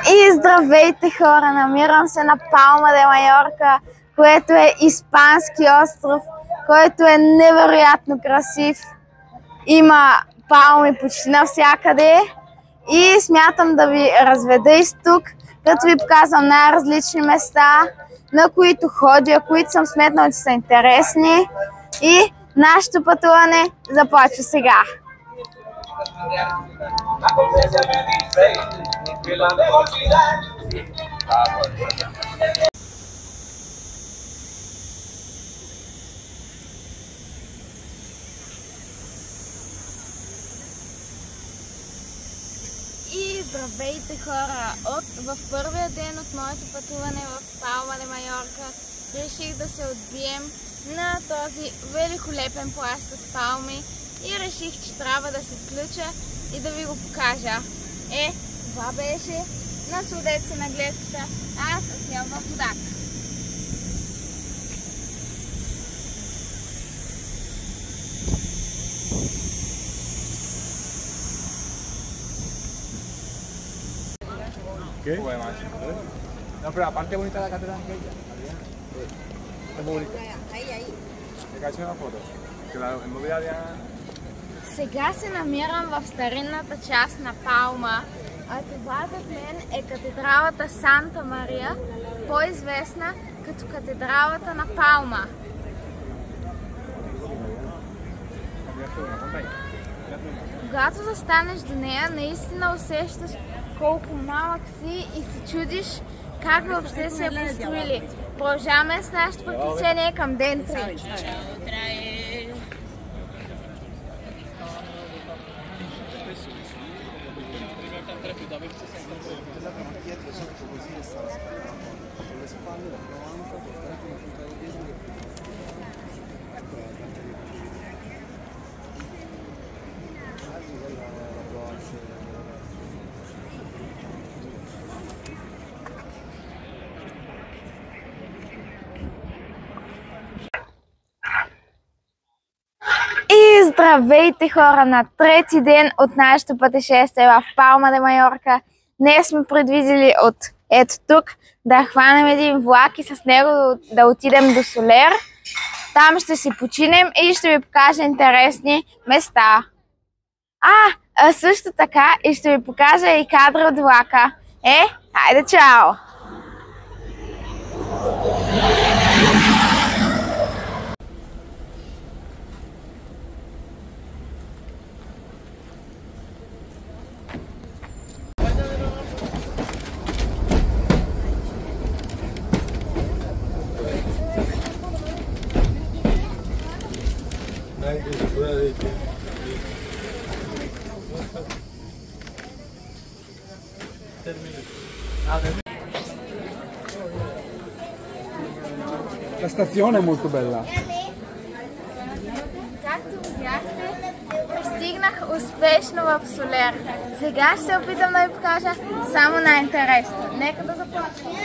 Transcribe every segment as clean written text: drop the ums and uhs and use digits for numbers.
И здравейте хора, намирам се на Палма де Майорка, което е испански остров, който е невероятно красив. Има палми почти навсякъде и смятам да ви разведа из тук, като ви показвам най-различни места, на които ходя, които съм сметнала, че са интересни, и нашето пътуване започва сега. И здравейте хора! В първия ден от моето пътуване в Палма де Майорка реших да се отбием на този великолепен плаж с палми и реших, че трябва да се включа и да ви го покажа. Това беше, насладете се на гледката, аз отивам в водата. ¿Qué? No, pero aparte bonita la catedral que ella. Es muy bonita. Ahí. Te caché una foto. Que la inmobiliaria... Сега се намирам в старинната част на Палма, а това зад мен е катедралата Санта Мария, по-известна като катедралата на Палма. Когато застанеш до нея, наистина усещаш колко малък си и се чудиш как въобще се е построили. Продължаваме с нашето приключение към ден 3. И здравейте хора, на трети ден от нашето пътешествие в Палма де Майорка. Днес сме предвидели от ето тук да хванем един влак и с него да отидем до Солер. Там ще си починем и ще ви покажа интересни места. А също така и ще ви покажа и кадри от влака. Хайде, чао! La stazione è molto bella. Както видяхте, пристигнах успешно в Солер. Сега ще се опитам да ви покажа само най-интересно. Нека да започнем.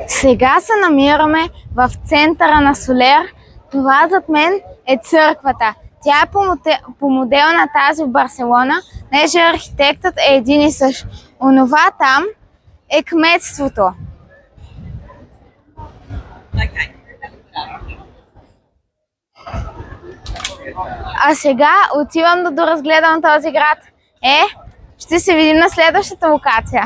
Сега се намираме в центъра на Солер. Това зад мен е църквата. Тя е по модел на тази в Барселона, неже архитектът е един и същ. Онова там е кметството. А сега отивам да доразгледам този град. Ще се видим на следващата локация.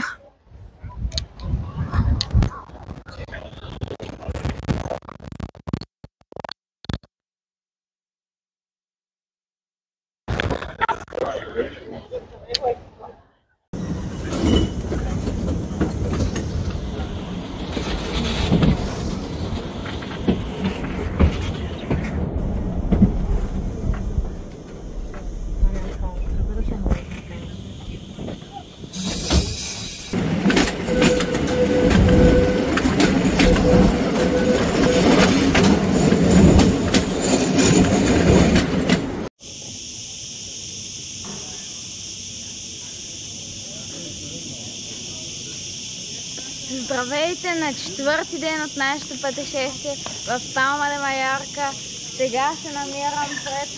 Здравейте на четвърти ден от нашето пътешествие в Палма де Майорка. Сега се намирам пред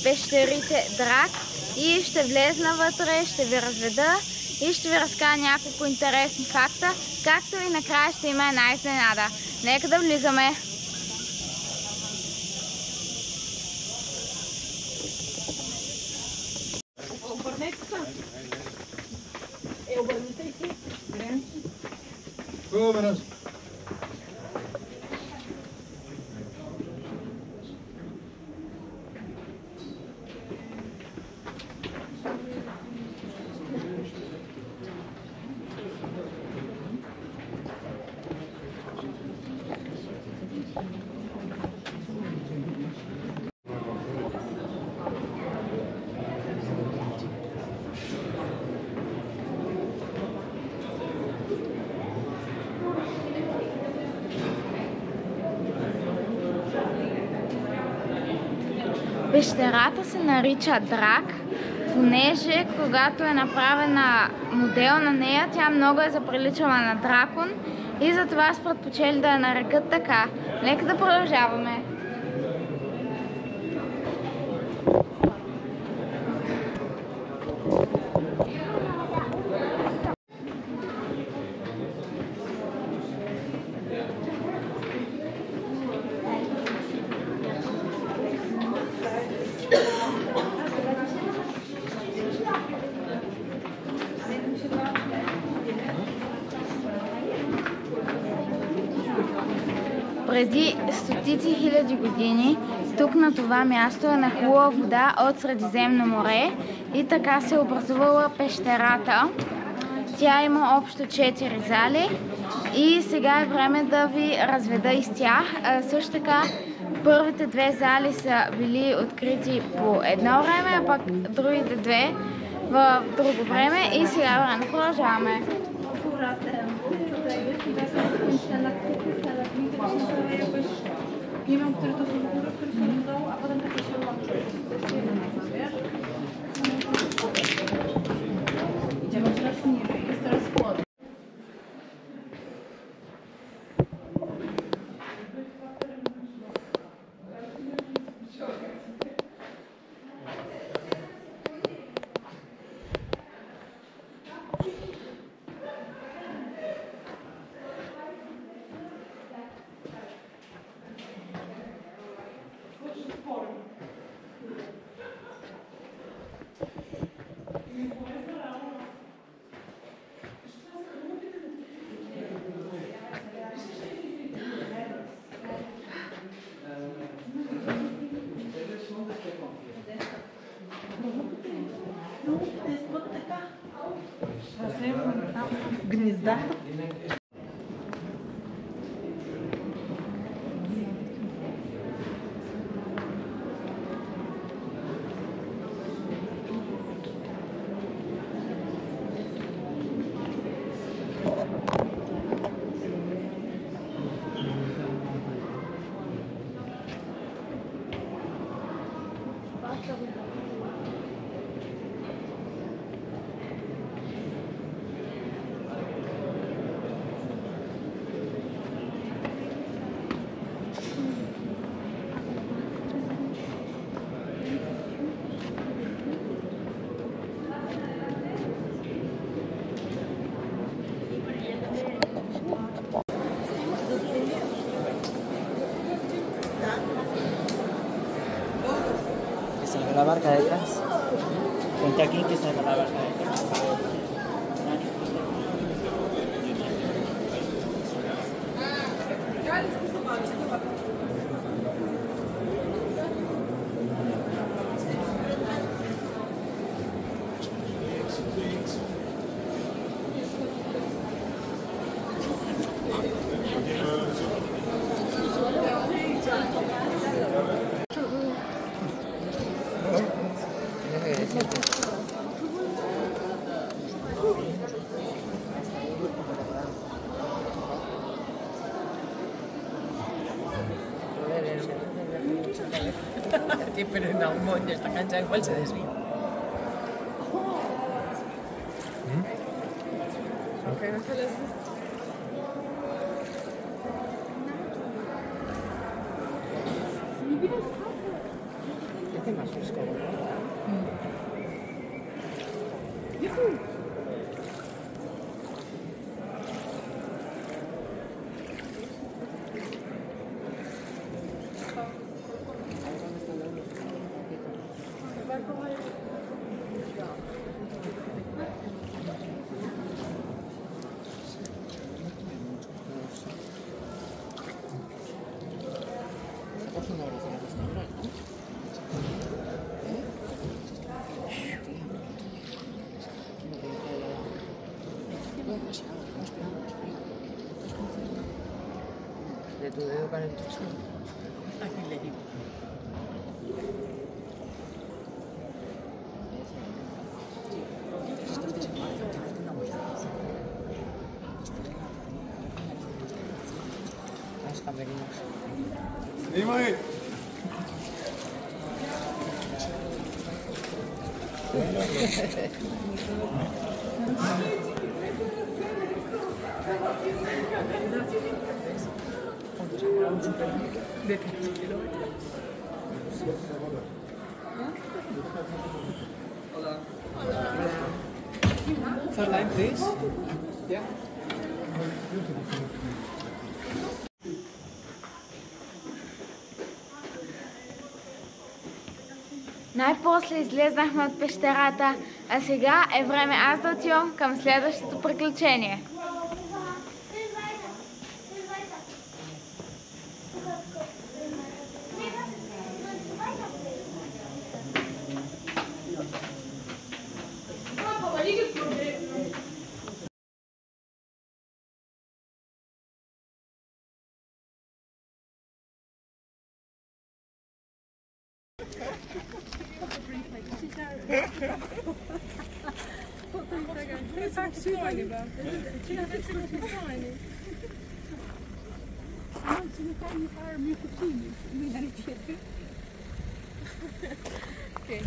пещерите Драк и ще влезна вътре, ще ви разведа и ще ви разкажа няколко интересни факта, както и накрая ще има една изненада. Нека да влизаме! Обърнете се! Обърнете се! Vámonos. Пещерата се нарича Драк, понеже когато е направена модел на нея, тя много е заприличала на дракон и затова са предпочели да я нарекат така. Нека да продължаваме. Преди стотици хиляди години тук на това място е нахлула вода от Средиземно море и така се е образувала пещерата. Тя има общо 4 зали и сега е време да ви разведа из тях. Също така първите 2 зали са били открити по едно време, а пък другите 2 в друго време и сега време продължаваме. Nie wiem, który to są w górę, który są w dołu, a potem takie się łączy. Idziemy teraz niżej, jest teraz chłodno. Да. Que salga la barca detrás. Ponte aquí que salga la barca detrás. Sí, pero en algún momento esta cancha igual se desvía. Aunque no se les... Hace más fresco, de tu dedo para el trozo. Aquí le digo. Las camerinas. Dime. De 3 kilómetros. For line, please. Yeah. Най-после излезнахме от пещерата, а сега е време аз да отивам към следващото приключение.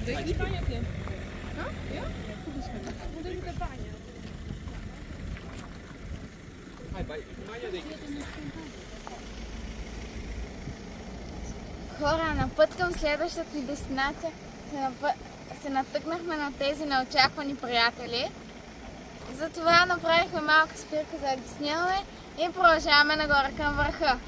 Do jakiejś bani nie? No? Ja? No do jakiejś bani. Хора, на път към следващата ни дестинация се натъкнахме на тези неочаквани приятели. Затова направихме малка спирка за да ги снимаме и продължаваме нагоре към върха.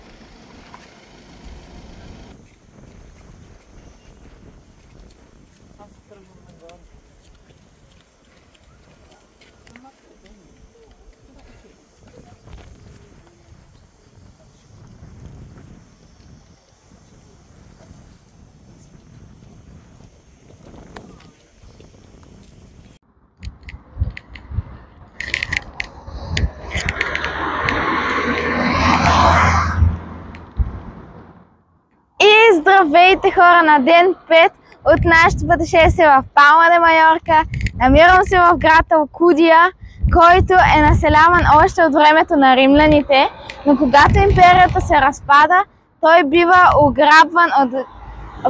Здравейте хора на ден 5 от нашето пътешествие в Палма де Майорка. Намирам се в град Алкудия, който е населяван още от времето на римляните, но когато империята се разпада, той бива ограбван от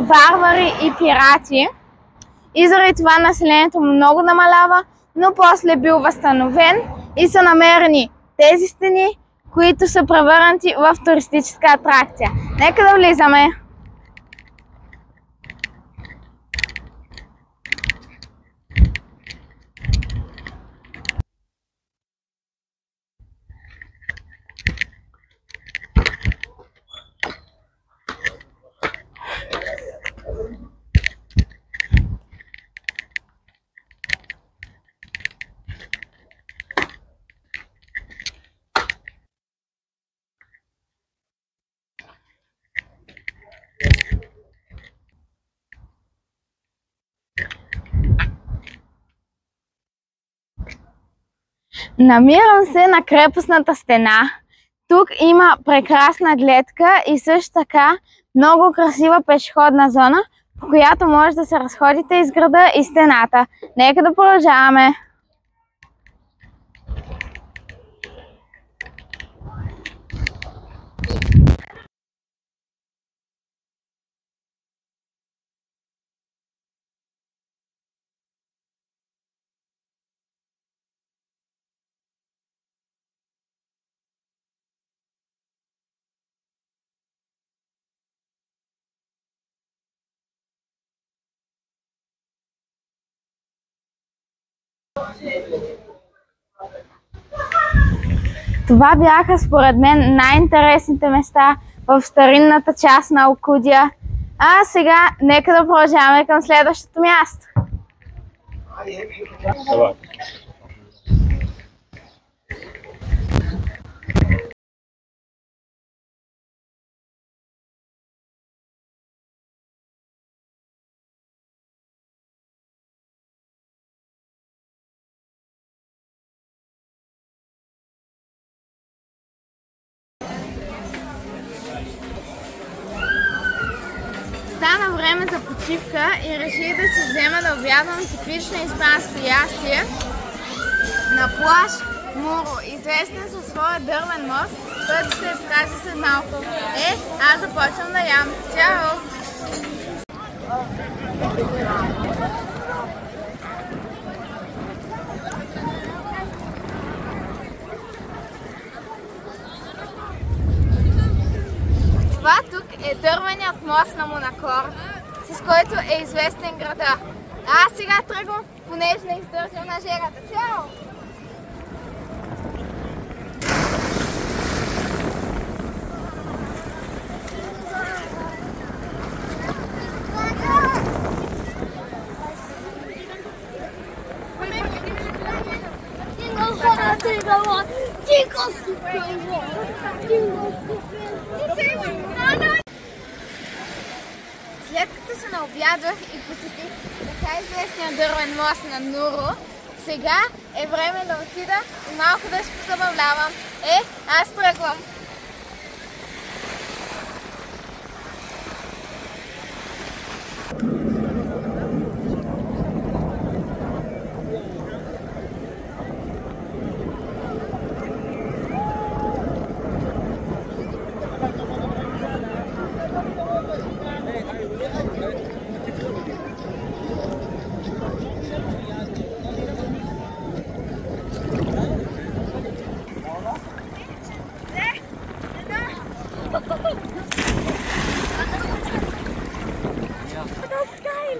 варвари и пирати и заради това населението много намалява, но после бил възстановен и са намерени тези стени, които са превърнати в туристическа атракция. Нека да влизаме! Намирам се на крепостната стена. Тук има прекрасна гледка и също така много красива пешеходна зона, по която може да се разходите из града и стената. Нека да продължаваме. Това бяха според мен най-интересните места в старинната част на Алкудия. А сега нека да продължаваме към следващото място. Стана време за почивка и реших да си взема да обядвам типично испанско ястие на плаж Муро, известен със своя дървен мост, който ще покажа след малко. Аз започвам да ям. Чао! Това тук е дървеният мост на Монакор, с който е известен града. Аз сега тръгвам, понеже не издържам на жегата. Чао! След като се наобядвах и посетих така известния дървен мост на Нуро, сега е време да отида и малко да се позабавлявам. Аз тръгвам!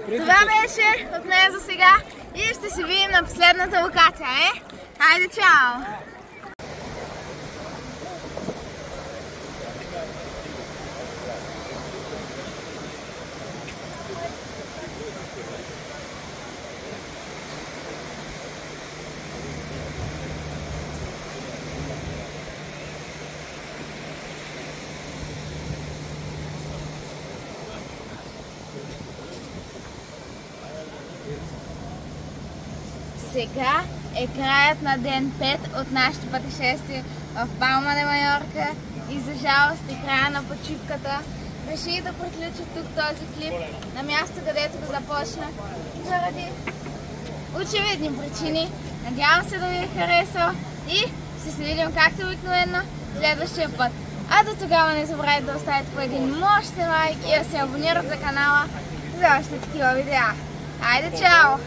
Това беше от мен за сега и ще се видим на последната локация, Хайде, чао! Сега е краят на ден 5 от нашето пътешествие в Палма де Майорка и за жалост е края на почивката. реших да приключа тук този клип на място, където го започна, заради очевидни причини. Надявам се да ви е харесал и ще се видим както обикновено следващия път. А до тогава не забравяйте да оставите по един мощен лайк и да се абонирате за канала за още такива видеа. Хайде, чао!